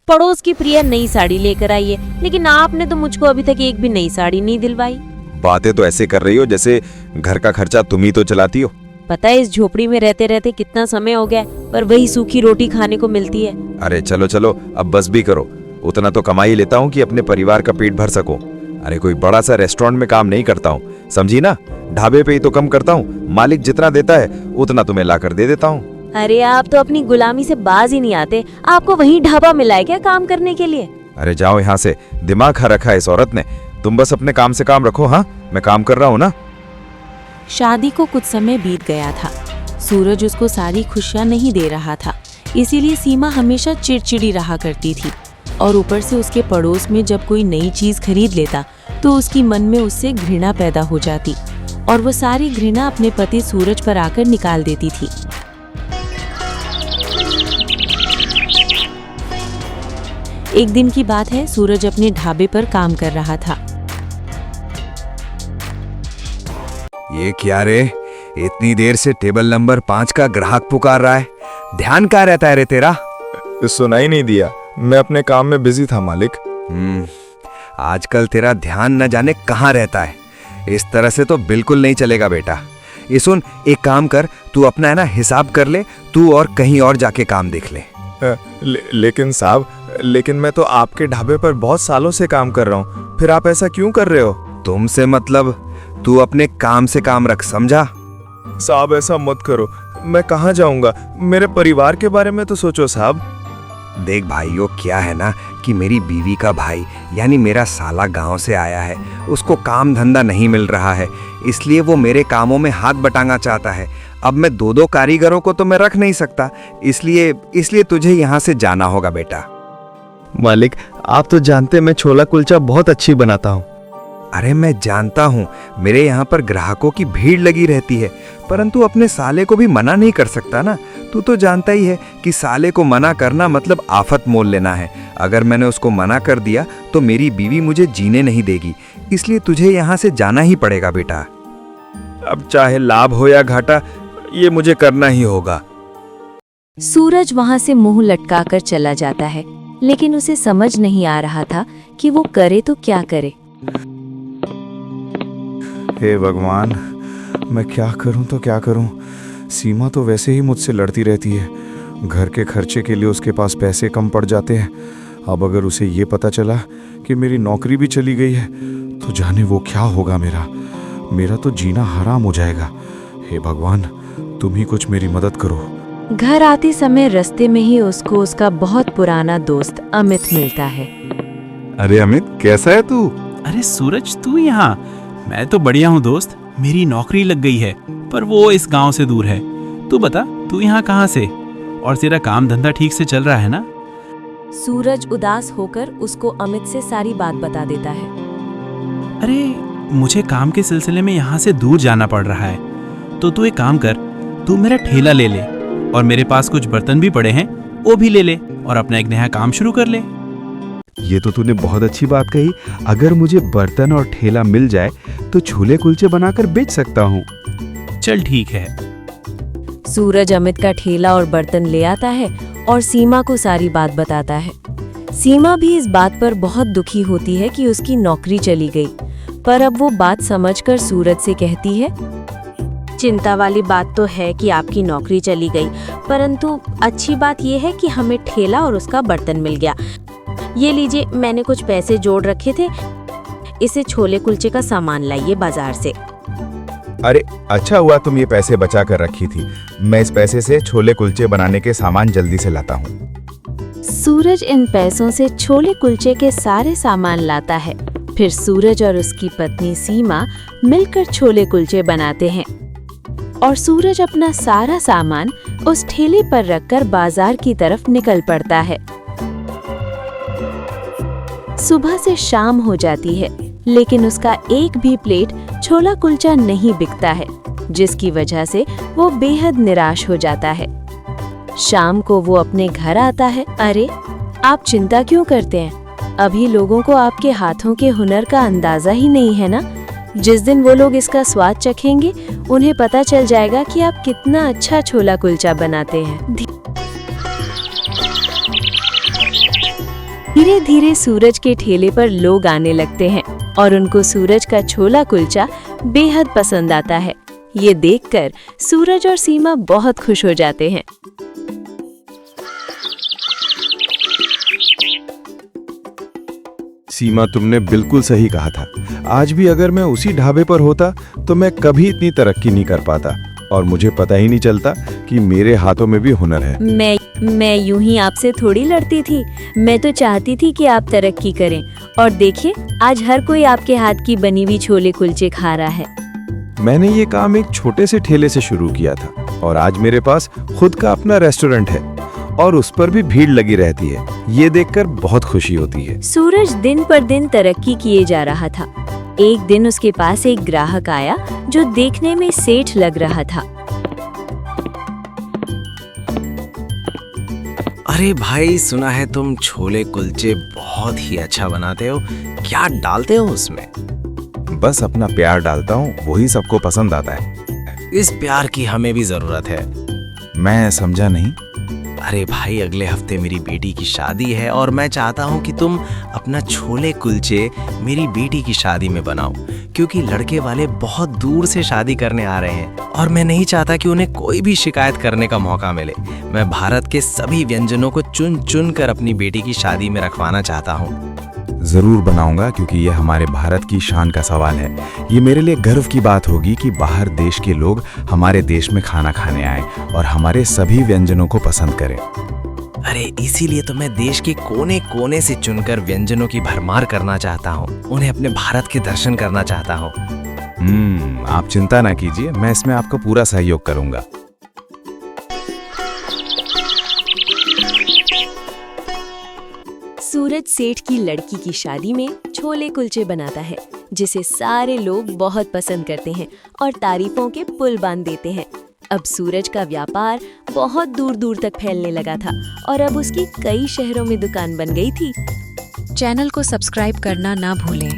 पड़ोस की प्रिया नई साड़ी लेकर आई है, लेकिन आपने तो मुझको अभी तक एक भी नई साड़ी नहीं दिलवाई। बातें तो ऐसे कर रही हो जैसे घर का खर्चा तुम ही तो चलाती हो। पता है इस झोपड़ी में रहते रहते कितना समय हो गया, पर वही सूखी रोटी खाने को मिलती है। अरे चलो चलो, अब बस भी करो। उतना तो कमा ही लेता हूँ कि अपने परिवार का पेट भर सकूं। अरे कोई बड़ा सा रेस्टोरेंट में काम नहीं करता हूँ, समझी ना। ढाबे पे ही तो कम करता हूँ, मालिक जितना देता है उतना तुम्हें लाकर दे देता हूँ। अरे आप तो अपनी गुलामी से बाज ही नहीं आते, आपको वही ढाबा मिला है क्या काम करने के लिए? अरे जाओ यहाँ से, दिमाग खा रखा है इस औरत ने। तुम बस अपने काम से काम रखो। हाँ, मैं काम कर रहा हूँ ना। शादी को कुछ समय बीत गया था। सूरज उसको सारी खुशियां नहीं दे रहा था, इसीलिए सीमा हमेशा चिड़चिड़ी रहा करती थी। और ऊपर से उसके पड़ोस में जब कोई नई चीज खरीद लेता तो उसकी मन में उससे घृणा पैदा हो जाती और वो सारी घृणा अपने पति सूरज पर आकर निकाल देती थी। एक दिन की बात है, सूरज अपने ढाबे पर काम कर रहा था। ये क्या रे, इतनी देर से टेबल नंबर 5 का ग्राहक पुकार रहा है। ध्यान कहाँ रहता है रे तेरा? सुनाई नहीं दिया, मैं अपने काम में बिजी था मालिक। आजकल तेरा ध्यान न जाने कहाँ रहता है। इस तरह से तो बिल्कुल नहीं चलेगा बेटा। ये सुन, एक काम कर, तू अपना है ना हिसाब कर ले, तू और कहीं और जाके काम देख ले। लेकिन साहब, लेकिन मैं तो आपके ढाबे पर बहुत सालों से काम कर रहा हूँ, फिर आप ऐसा क्यों कर रहे हो? तुमसे मतलब, तू अपने काम से काम रख, समझा? साहब ऐसा मत करो, मैं कहाँ जाऊंगा? मेरे परिवार के बारे में तो सोचो साहब। देख भाइयों, क्या है ना कि मेरी बीवी का भाई यानी मेरा साला गांव से आया है। उसको काम धंधा नहीं मिल रहा है, इसलिए वो मेरे कामों में हाथ बटाना चाहता है। अब मैं दो कारीगरों को तो मैं रख नहीं सकता, इसलिए तुझे यहाँ से जाना होगा बेटा। मालिक, आप तो जानते मैं छोला कुलचा बहुत अच्छी बनाता हूँ। अरे मैं जानता हूँ, मेरे यहाँ पर ग्राहकों की भीड़ लगी रहती है, परंतु अपने साले को भी मना नहीं कर सकता ना। तू तो जानता ही है कि साले को मना करना मतलब आफत मोल लेना है। अगर मैंने उसको मना कर दिया तो मेरी बीवी मुझे जीने नहीं देगी, इसलिए तुझे यहाँ से जाना ही पड़ेगा बेटा। अब चाहे लाभ हो या घाटा, ये मुझे करना ही होगा। सूरज वहां से मुंह लटकाकर चला जाता है, लेकिन उसे समझ नहीं आ रहा था कि वो करे तो क्या करे। हे भगवान, मैं क्या करूं तो क्या करूं? सीमा तो वैसे ही मुझसे लड़ती रहती है। घर के खर्चे के लिए उसके पास पैसे कम पड़ जाते हैं। अब अगर उसे ये पता चला कि मेरी नौकरी भी चली गई है तो जाने वो क्या होगा। मेरा तो जीना हराम हो जाएगा। हे भगवान, तुम ही कुछ मेरी मदद करो। घर आते समय रास्ते में ही उसको उसका बहुत पुराना दोस्त अमित मिलता है। अरे अमित, कैसा है तू? अरे सूरज, तू यहाँ? मैं तो बढ़िया हूँ दोस्त, मेरी नौकरी लग गई है, पर वो इस गांव से दूर है। तू बता, तू यहाँ कहाँ से? और तेरा काम धंधा ठीक से चल रहा है ना? सूरज उदास होकर उसको अमित से सारी बात बता देता है। अरे मुझे काम के सिलसिले में यहाँ से दूर जाना पड़ रहा है, तो तू एक काम कर, तू मेरा ठेला ले ले और मेरे पास कुछ बर्तन भी पड़े हैं, वो भी ले ले और अपना एक नया काम शुरू कर ले। ये तो तूने बहुत अच्छी बात कही। अगर मुझे बर्तन और ठेला मिल जाए तो छोले कुलचे बनाकर बेच सकता हूँ। चल ठीक है। सूरज अमित का ठेला और बर्तन ले आता है और सीमा को सारी बात बताता है। सीमा भी इस बात पर बहुत दुखी होती है कि उसकी नौकरी चली गई, पर अब वो बात समझकर सूरज से कहती है, चिंता वाली बात तो है कि आपकी नौकरी चली गई, परंतु अच्छी बात यह है कि हमें ठेला और उसका बर्तन मिल गया। ये लीजिए, मैंने कुछ पैसे जोड़ रखे थे, इसे छोले कुलचे का सामान लाइए बाजार से। अरे अच्छा हुआ तुम ये पैसे बचा कर रखी थी। मैं इस पैसे से छोले कुलचे बनाने के सामान जल्दी से लाता हूँ। सूरज इन पैसों से छोले कुलचे के सारे सामान लाता है। फिर सूरज और उसकी पत्नी सीमा मिलकर छोले कुलचे बनाते हैं और सूरज अपना सारा सामान उस ठेले पर रखकर बाजार की तरफ निकल पड़ता है। सुबह से शाम हो जाती है, लेकिन उसका एक भी प्लेट छोला कुलचा नहीं बिकता है, जिसकी वजह से वो बेहद निराश हो जाता है। शाम को वो अपने घर आता है। अरे, आप चिंता क्यों करते हैं? अभी लोगों को आपके हाथों के हुनर का अंदाजा ही नहीं है ना। जिस दिन वो लोग इसका स्वाद चखेंगे, उन्हें पता चल जाएगा कि आप कितना अच्छा छोला कुलचा बनाते हैं। धीरे धीरे सूरज के ठेले पर लोग आने लगते हैं और उनको सूरज का छोला कुलचा बेहद पसंद आता है। ये देखकर सूरज और सीमा बहुत खुश हो जाते हैं। सीमा, तुमने बिल्कुल सही कहा था। आज भी अगर मैं उसी ढाबे पर होता तो मैं कभी इतनी तरक्की नहीं कर पाता और मुझे पता ही नहीं चलता कि मेरे हाथों में भी हुनर है। मैं यूं ही आपसे थोड़ी लड़ती थी। मैं तो चाहती थी कि आप तरक्की करें और देखिए आज हर कोई आपके हाथ की बनी हुई छोले कुलचे खा रहा है। मैंने ये काम एक छोटे से ठेले से शुरू किया था और आज मेरे पास खुद का अपना रेस्टोरेंट है और उस पर भी भीड़ लगी रहती है। ये देखकर बहुत खुशी होती है। सूरज दिन पर दिन तरक्की किए जा रहा था। एक दिन उसके पास एक ग्राहक आया जो देखने में सेठ लग रहा था। अरे भाई, सुना है तुम छोले कुलचे बहुत ही अच्छा बनाते हो। क्या डालते हो उसमें? बस अपना प्यार डालता हूँ, वही सबको पसंद आता है। इस प्यार की हमें भी जरूरत है। मैं समझा नहीं। अरे भाई, अगले हफ्ते मेरी बेटी की शादी है और मैं चाहता हूँ कि तुम अपना छोले कुलचे मेरी बेटी की शादी में बनाओ, क्योंकि लड़के वाले बहुत दूर से शादी करने आ रहे हैं और मैं नहीं चाहता कि उन्हें कोई भी शिकायत करने का मौका मिले। मैं भारत के सभी व्यंजनों को चुन चुन कर अपनी बेटी की शादी में रखवाना चाहता हूँ। जरूर बनाऊंगा, क्योंकि ये हमारे भारत की शान का सवाल है। ये मेरे लिए गर्व की बात होगी कि बाहर देश के लोग हमारे देश में खाना खाने आए और हमारे सभी व्यंजनों को पसंद करें। अरे इसीलिए तो मैं देश के कोने कोने से चुनकर व्यंजनों की भरमार करना चाहता हूँ। उन्हें अपने भारत के दर्शन करना चाहता हूँ। आप चिंता ना कीजिए, मैं इसमें आपका पूरा सहयोग करूंगा। सूरज सेठ की लड़की की शादी में छोले कुलचे बनाता है, जिसे सारे लोग बहुत पसंद करते हैं और तारीफों के पुल बांध देते हैं। अब सूरज का व्यापार बहुत दूर दूर तक फैलने लगा था और अब उसकी कई शहरों में दुकान बन गई थी। चैनल को सब्सक्राइब करना ना भूलें।